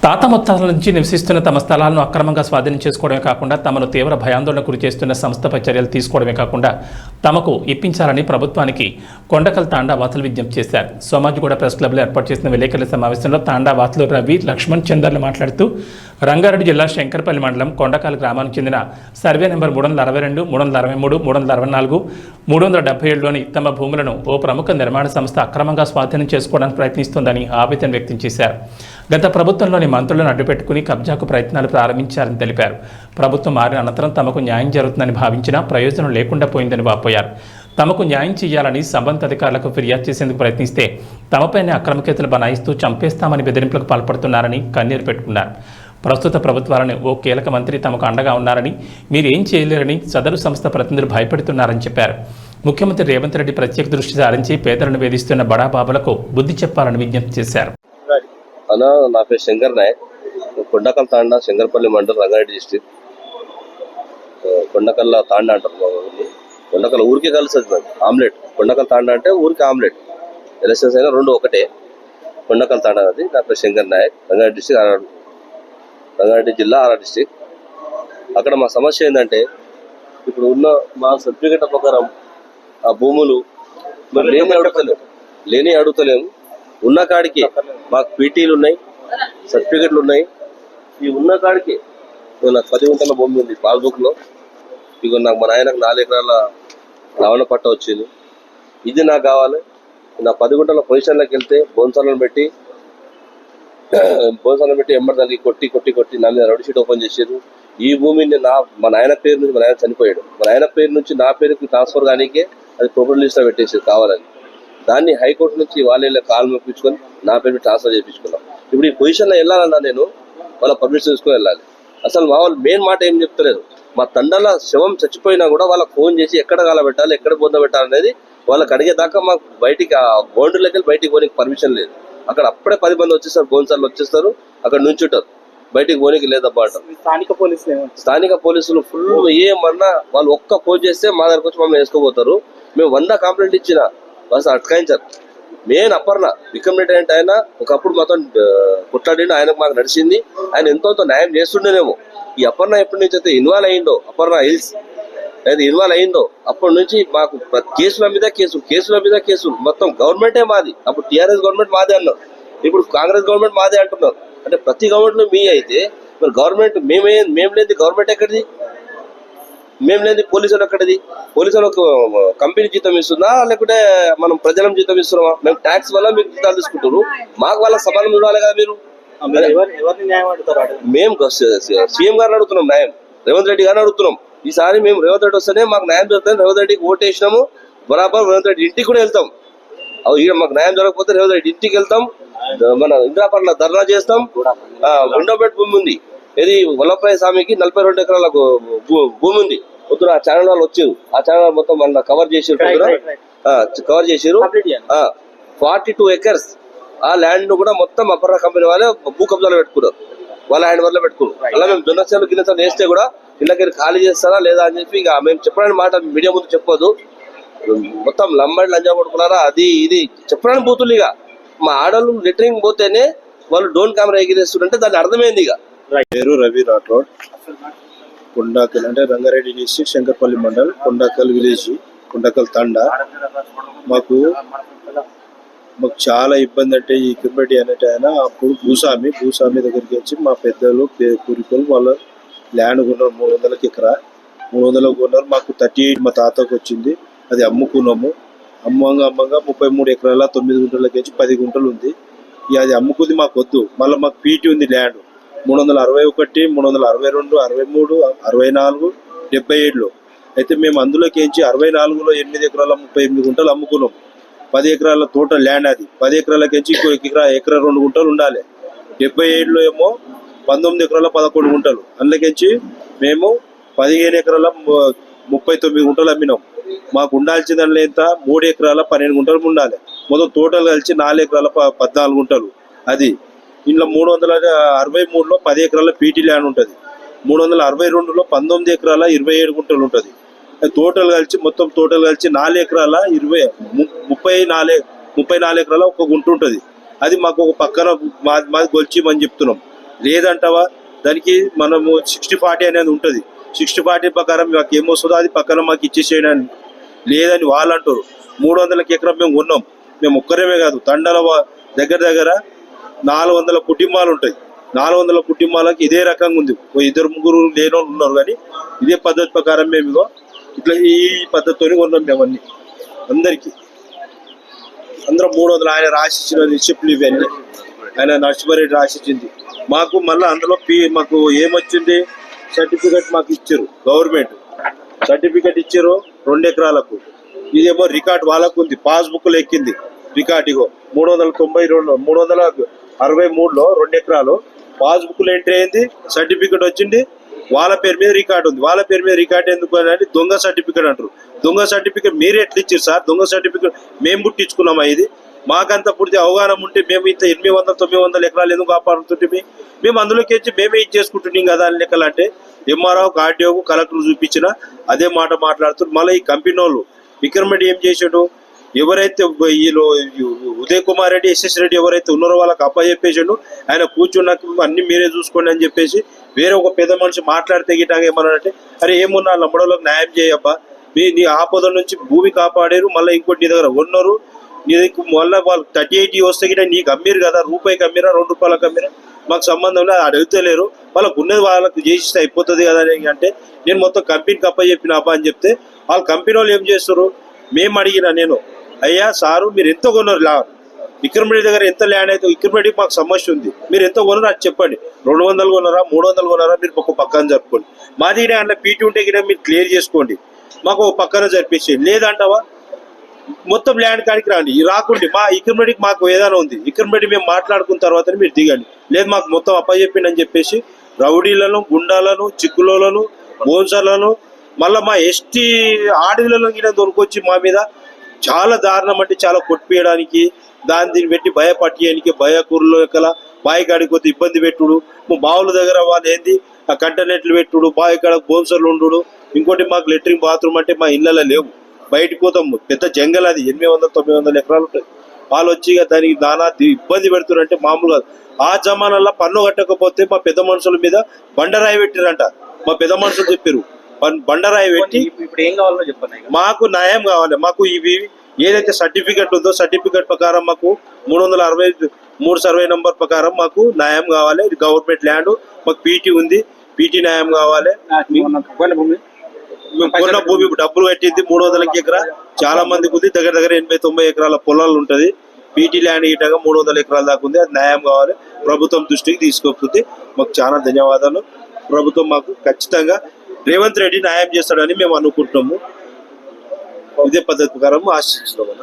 తాత ముత్తాతల నుంచి నివసిస్తున్న తమ స్థలాలను అక్రమంగా స్వాధీనం చేసుకోవడమే కాకుండా తమను తీవ్ర భయాందోళనకు గురి చేస్తున్న సంస్థపై చర్యలు తీసుకోవడమే కాకుండా తమకు ఇప్పించాలని ప్రభుత్వానికి కొండకల్ తాండా వాసులు విజ్ఞప్తి చేశారు. సోమాజిగూడ ప్రెస్ క్లబ్లో ఏర్పాటు చేసిన విలేకరుల సమావేశంలో తాండా వాసులు రవి, లక్ష్మణ్ చందర్లు మాట్లాడుతూ రంగారెడ్డి జిల్లా శంకర్పల్లి మండలం కొండకల్ గ్రామానికి చెందిన సర్వే నెంబర్ 362, 363, 364, 377లోని తమ భూములను ఓ ప్రముఖ నిర్మాణ సంస్థ అక్రమంగా స్వాధీనం చేసుకోవడానికి ప్రయత్నిస్తోందని ఆవేదన వ్యక్తం చేశారు. గత ప్రభుత్వంలోని మంత్రులను అడ్డుపెట్టుకుని కబ్జాకు ప్రయత్నాలు ప్రారంభించారని తెలిపారు. ప్రభుత్వం మారిన అనంతరం తమకు న్యాయం జరుగుతుందని భావించినా ప్రయోజనం లేకుండా పోయిందని వాపోయారు. తమకు న్యాయం చేయాలని సంబంధిత అధికారులకు ఫిర్యాదు చేసేందుకు ప్రయత్నిస్తే తమపైనే అక్రమ కేసులు బనాయిస్తూ చంపేస్తామని బెదిరింపులకు పాల్పడుతున్నారని కన్నీరు పెట్టుకున్నారు. ప్రస్తుత ప్రభుత్వాలను ఓ కీలక మంత్రి తమకు అండగా ఉన్నారని, మీరేం చేయలేరని సదరు సంస్థ ప్రతినిధులు భయపెడుతున్నారని చెప్పారు. ముఖ్యమంత్రి రేవంత్ రెడ్డి ప్రత్యేక దృష్టి సారించి పేదలను వేధిస్తున్న బడాబాబులకు బుద్ధి చెప్పాలని విజ్ఞప్తి చేశారు. నా పేరు శంకర్ నాయక్, కొండకల్ తాండా, శంకర్పల్లి మండలం, రంగారెడ్డి డిస్ట్రిక్ట్. కొండకల్ల తాండా అంటారు మా ఊరిని. కొండకల్ ఊరికే కలుస్తుంది మనకి ఆమ్లెట్. కొండకల్ తాండా అంటే ఊరికి ఆమ్లెట్. ఎలక్షన్స్ అయినా రెండు ఒకటే. కొండకల్ తాండా అది. నా పేరు శంకర్ నాయక్, రంగారెడ్డి డిస్ట్రిక్ట్, రంగారెడ్డి జిల్లా, ఆర్ఆర్ డిస్ట్రిక్ట్. అక్కడ మా సమస్య ఏంటంటే, ఇప్పుడు ఉన్న మా సర్టిఫికెట్ ప్రకారం ఆ భూములు లేని అడుగుతలేము. ఉన్న కాడికి మాకు పీటీలు ఉన్నాయి, సర్టిఫికెట్లు ఉన్నాయి. ఈ ఉన్న కాడికి నాకు 10 గుంటల భూమి ఉంది పాస్బుక్లో. ఇక నాకు మా నాయనకు 4 ఎకరాల లవణ పట్ట వచ్చింది. ఇది నాకు కావాలి. నా 10 గుంటల పొజిషన్లోకి వెళ్తే బోన్సాలను పెట్టి ఎంబడి దానికి కొట్టి నా మీద రౌడీ షీట్ ఓపెన్ చేసారు. ఈ భూమిని మా నాయన పేరు నుంచి, మా నాయన చనిపోయాడు, మా నాయన పేరు నుంచి నా పేరుకి ట్రాన్స్ఫర్ కానీకే అది ప్రాపర్టీ లిస్ట్లో పెట్టేసారు కావాలని. దాన్ని హైకోర్టు నుంచి వాళ్ళ కాలు మొప్పించుకొని నా పేరు ట్రాన్స్ఫర్ చేయించుకున్నాం. ఇప్పుడు ఈ పొజిషన్లో వెళ్ళాలన్నా నేను వాళ్ళ పర్మిషన్ తీసుకొని వెళ్ళాలి. అసలు మా వాళ్ళు మెయిన్ మాట ఏం చెప్తలేరు. మా తండాల శవం చచ్చిపోయినా కూడా వాళ్ళకి ఫోన్ చేసి ఎక్కడ కాలబెట్టాలి, ఎక్కడ బొంద పెట్టాలనేది వాళ్ళకి అడిగేదాకా మాకు బయటికి ఆ బౌండరీలోకి వెళ్ళి బయటికి పోనీకి పర్మిషన్ లేదు. అక్కడ అప్పుడే 10 మంది వచ్చేస్తారు, బోన్సార్లు వచ్చేస్తారు, అక్కడ నుంచుంటారు, బయటికి పోనీకి లేదబ్బా అంటారు. స్థానిక పోలీసులు ఫుల్ ఏమన్నా వాళ్ళు ఒక్క ఫోన్ చేస్తే మా దగ్గరకు వచ్చి మమ్మల్ని వేసుకోబోతారు. మేము 100 కంప్లైంట్ ఇచ్చిన బస్ అటకాయించారు. మెయిన్ అపర్ణ విక్రమ్ రెడ్డి అంటే ఆయన ఒకప్పుడు మొత్తం కొట్లాడిండు, ఆయనకు మాకు నడిచింది. ఆయన ఎంతో న్యాయం చేస్తుండేనేమో. ఈ అపర్ణ ఎప్పటి నుంచి అయితే ఇన్వాల్వ్ అయిందో, అపర్ణ హిల్స్ అయితే ఇన్వాల్వ్ అయిందో అప్పటి నుంచి మాకు కేసుల మీద కేసులు మొత్తం గవర్నమెంటే మాది. అప్పుడు టీఆర్ఎస్ గవర్నమెంట్ మాదే అన్నారు, ఇప్పుడు కాంగ్రెస్ గవర్నమెంట్ మాదే అంటున్నారు. అంటే ప్రతి గవర్నమెంట్ లో మీ అయితే మరి గవర్నమెంట్ మేము లేని గవర్నమెంట్ ఎక్కడిది? మేము లేని పోలీసులు ఎక్కడిది? పోలీసులకు కంపెనీ జీతం ఇస్తుందా, లేకుంటే మనం ప్రజలం జీతం ఇస్తున్నామా? మేము ట్యాక్స్ వల్ల మీకు జీతాలు తీసుకుంటారు, మాకు వాళ్ళ సమానం చూడాలి కదా. మీరు మేము సీఎం గారిని అడుగుతున్నాం న్యాయం, రేవంత్ రెడ్డి గారిని అడుగుతున్నాం. ఈసారి మేము రేవంత్ రెడ్డి వస్తేనే మాకు న్యాయం జరుగుతుంది. రేవంత్ రెడ్డికి ఓటేసినాము, బరాబర్ రేవంత్ రెడ్డి ఇంటికి కూడా వెళ్తాం. మాకు న్యాయం జరగకపోతే రేవంత్ రెడ్డి ఇంటికి వెళ్తాం, మన ఇంద్రాపట్ల ధర్నా చేస్తాం. గుండోపేట భూమి ఉంది, ఇది వల్లభరాయ స్వామికి 42 ఎకరాల భూమి ఉంది. పొద్దున ఆ ఛానల్ వాళ్ళు వచ్చారు, ఆ ఛానల్ మొత్తం మన కవర్ చేసారు. 42 ఎకర్స్ ఆ ల్యాండ్ కూడా మొత్తం అపర్ణ కంపెనీ వాళ్ళే భూ కబ్జాలో పెట్టుకున్నారు, వాళ్ళ హ్యాండ్ వల్ల పెట్టుకున్నారు. అలా మేము జొన్నసేలు గిన్నెసేలు వేస్తే కూడా ఇళ్ళకి ఖాళీ చేస్తారా లేదా అని చెప్పి ఇక మేము చెప్పడానికి మాట మీడియా ముందు చెప్పొద్దు. మొత్తం లంబడి లంజా పడుకున్నారా, అది ఇది చెప్పడానికి పోతుంది. ఇక మా ఆడలు లెటరింగ్ పోతేనే వాళ్ళు డోన్ కెమెరా ఎగిరేస్తుంటే దాన్ని అర్థమైంది. ఇక పేరు రవి రాఠోడ్, కొండకల్ అంటే రంగారెడ్డి డిస్ట్రిక్ట్, శంకర్పల్లి మండల్, కొండకల్ విలేజ్, కొండకల్ తాండా. మాకు చాలా ఇబ్బంది. అంటే ఈ కింబటి అనేటి ఆయన అప్పుడు భూస్వామి దగ్గరికి వచ్చి మా పెద్దలు పూర్వీకులు వాళ్ళ ల్యాండ్ కొన్నారు, 300 ఎకరా 300 కొన్నారు. మాకు 38 మా తాతకు వచ్చింది, అది అమ్ముకున్నాము. అమ్మంగా 33 ఎకరాల 9 గుంటలకి వచ్చి 10 గుంటలు ఉంది. ఇక అది అమ్ముకుంది మాకు వద్దు. మళ్ళీ మాకు పీటీ ఉంది ల్యాండ్ 361, 362, 63, 64, 77లో. అయితే మేము అందులోకి ఎంచి 64లో 8 ఎకరాల 38 గుంటలు అమ్ముకున్నాం. 10 ఎకరాల టోటల్ ల్యాండ్ అది. 10 ఎకరాలకి ఎంచి ఎకరా 2 గుంటలు ఉండాలి. 77లో ఏమో 19 ఎకరాల 11 గుంటలు. అందులోకించి మేము 15 ఎకరాల 39 గుంటలు అమ్మినాం. మాకు ఉండాల్సిన దాంట్లో ఎంత 3 ఎకరాల 12 గుంటలు ఉండాలి. మొత్తం టోటల్ కలిసి 4 ఎకరాల 14 గుంటలు. అది ఇంట్లో 363లో 10 ఎకరాల పీటీ ల్యాండ్ ఉంటుంది. 362లో 19 ఎకరాల 27 గుంటలు ఉంటుంది. టోటల్ కలిసి 4 ఎకరాల 34 ఎకరాల 1 గుంట ఉంటుంది. అది మాకు ఒక పక్కన మాది గొల్చిమని చెప్తున్నాం. లేదంటావా దానికి మనము 60-40 అనేది ఉంటుంది. 60-40 ప్రకారం మాకు ఏమొస్తుందో అది పక్కన మాకు ఇచ్చేసేయడానికి లేదని వాళ్ళు అంటారు. 300 ఎకరం మేము కొన్నాం. మేము ఒక్కరేమే కాదు, తండాల దగ్గర దగ్గర 400 కుటుంబాలు ఉంటాయి. 400 కుటుంబాలకు ఇదే రకంగా ఉంది. 2-3 లేని వాళ్ళు ఉన్నారు, కానీ ఇదే పద్ధతి ప్రకారం మేము ఇగో ఇట్లా ఈ పద్ధతితో కొన్నాం మేము అన్ని అందరికీ. అందరం 300 ఆయన రాసిచ్చిన రిసిప్ట్లు ఇవన్నీ ఆయన నర్సింహారెడ్డి రాసిచ్చింది మాకు. మళ్ళీ అందులో మాకు ఏమొచ్చింది, సర్టిఫికెట్ మాకు ఇచ్చారు, గవర్నమెంట్ సర్టిఫికెట్ ఇచ్చారు 2 ఎకరాలకు. ఇదేమో రికార్డ్ వాళ్ళకు ఉంది, పాస్బుక్లో ఎక్కింది రికార్డ్. ఇగో 363లో 2 ఎకరాలు పాస్బుక్లో ఎంట్రీ అయింది, సర్టిఫికెట్ వచ్చింది, వాళ్ళ పేరు మీద రికార్డు ఉంది. వాళ్ళ పేరు మీద రికార్డు ఎందుకు అని దొంగ సర్టిఫికెట్ అంటారు. దొంగ సర్టిఫికెట్ మీరు ఎట్లా ఇచ్చారు సార్? దొంగ సర్టిఫికెట్ మేము పుట్టించుకున్నామా? ఇది మాకంతా పూర్తి అవగాహన ఉంటే మేము ఇంత 800-900 ఎకరాలు ఎందుకు కాపాడుతుంటే మేము అందులోకి వచ్చి మేమే ఇచ్చేసుకుంటున్నాం కదా అని లెక్కలు. అంటే ఎంఆర్ఓ, ఆర్డీఓకు, కలెక్టర్ చూపించిన అదే మాట మాట్లాడుతున్నారు. మళ్ళీ ఈ కంపెనీ వాళ్ళు విక్రమ్ రెడ్డి ఏం చేసాడు, ఎవరైతే వీళ్ళు ఉదయ్ కుమార్ రెడ్డి, ఎస్ఎస్ రెడ్డి ఎవరైతే ఉన్నారో వాళ్ళకి అప్పచెప్పేసాడు. ఆయన కూర్చున్నాక అన్ని మీరే చూసుకోండి అని చెప్పేసి వేరే ఒక పెద్ద మనిషి మాట్లాడితే గిట్టాగా ఏమన్నాడంటే, అరే ఏమున్నా నమ్మడంలోకి న్యాయం చేయబ్బా, నీ ఆపద నుంచి భూమి కాపాడారు, మళ్ళీ ఇంకోటి నీ దగ్గర ఉన్నారు, నీకు మళ్ళీ వాళ్ళు 38 వస్తే గిట్ట నీకు అమ్మిరు కదా, రూపాయికి అమ్మిరా, 2 రూపాయలకు అమ్మిరా, మాకు సంబంధం లేదు, అడుగుతలేరు, వాళ్ళకు ఉన్నది వాళ్ళకు చేసిస్తే అయిపోతుంది కదా అని. అంటే నేను మొత్తం కంపెనీకి అప్పచెప్పిన అబ్బా అని చెప్తే వాళ్ళ కంపెనీ వాళ్ళు ఏం చేస్తారు, మేము అడిగినా నేను, అయ్యా సారు మీరు ఎంత కొన్నారు ల్యాండ్, విక్రమ్ రెడ్డి దగ్గర ఎంత ల్యాండ్ అయితే, విక్రమ్ రెడ్డికి మాకు సమస్య ఉంది, మీరు ఎంత కొన్నారో అది చెప్పండి, 200 కొన్నారా 300 కొన్నారా మీరు ఒక పక్కన జరుపుకోండి, మాది అందులో పీటీ ఉంటే గిట్ట మీరు క్లియర్ చేసుకోండి, మాకు ఒక పక్కన జరిపేసేయండి. లేదంటావా మొత్తం ల్యాండ్ కాడికి రాండి, రాకుండి మా విక్రమ్ రెడ్డికి మాకు ఏదైనా ఉంది, విక్రమ్ రెడ్డి మేము మాట్లాడుకున్న తర్వాత మీరు దిగండి, లేదు మాకు మొత్తం అప్పచెప్పిండి అని చెప్పేసి రౌడీలను, గుండాలను, చిక్కులను, బోన్సర్లను, మళ్ళీ మా ఎస్టీ ఆడవిలలో గిన దొరికొచ్చి మా మీద చాలా దారుణం అంటే చాలా కొట్టిపేయడానికి, దీన్ని పెట్టి భయపట్టియడానికి, భయకూరులో ఎక్కల బాయికాడికి పోతే ఇబ్బంది పెట్టుడు, మా బావుల దగ్గర వాళ్ళు ఏంది ఆ కంటర్నెట్లు పెట్టుడు, బాయికాడ బోన్సర్లు ఉండు. ఇంకోటి మాకు లెట్రిన్ బాత్రూమ్ అంటే మా ఇళ్ళలో లేవు, బయటకు పోతాము, పెద్ద జంగల్ అది, 800-900 ఎకరాలు ఉంటాయి. వాళ్ళు వచ్చి దానికి నానా ఇబ్బంది పెడుతున్నారు అంటే మామూలుగా. ఆ జమానాల్లో పన్ను కట్టకపోతే మా పెద్ద మనుషుల మీద బండరాయి పెట్టిరంట. మా పెద్ద మనుషులు చెప్పారు, బండరాయి పెట్టి ఇప్పుడు ఏం కావాలో చెప్పండి, మాకు న్యాయం కావాలి, మాకు ఇవి ఏదైతే సర్టిఫికెట్ ఉందో సర్టిఫికెట్ ప్రకారం మాకు 363 సర్వే నంబర్ ప్రకారం మాకు న్యాయం కావాలి. ఇది గవర్నమెంట్ ల్యాండ్, మాకు పీటీ ఉంది, పీటీ న్యాయం కావాలి. మేము కొన్న భూమి డబ్బులు కట్టింది 300 ఎకరా, చాలా మందికి ఉంది, దగ్గర దగ్గర 80-90 ఎకరాల పొలాలు ఉంటది. పీటీ ల్యాండ్ ఇటగా 300 ఎకరాల దాకా ఉంది, అది న్యాయం కావాలి, ప్రభుత్వం దృష్టికి తీసుకోకపోతే మాకు చాలా ధన్యవాదాలు. ప్రభుత్వం మాకు ఖచ్చితంగా రేవంత్ రెడ్డి న్యాయం చేస్తాడని మేము అనుకుంటున్నాము. ఇదే పద్ధతి ప్రకారం ఆశిస్తున్నాము.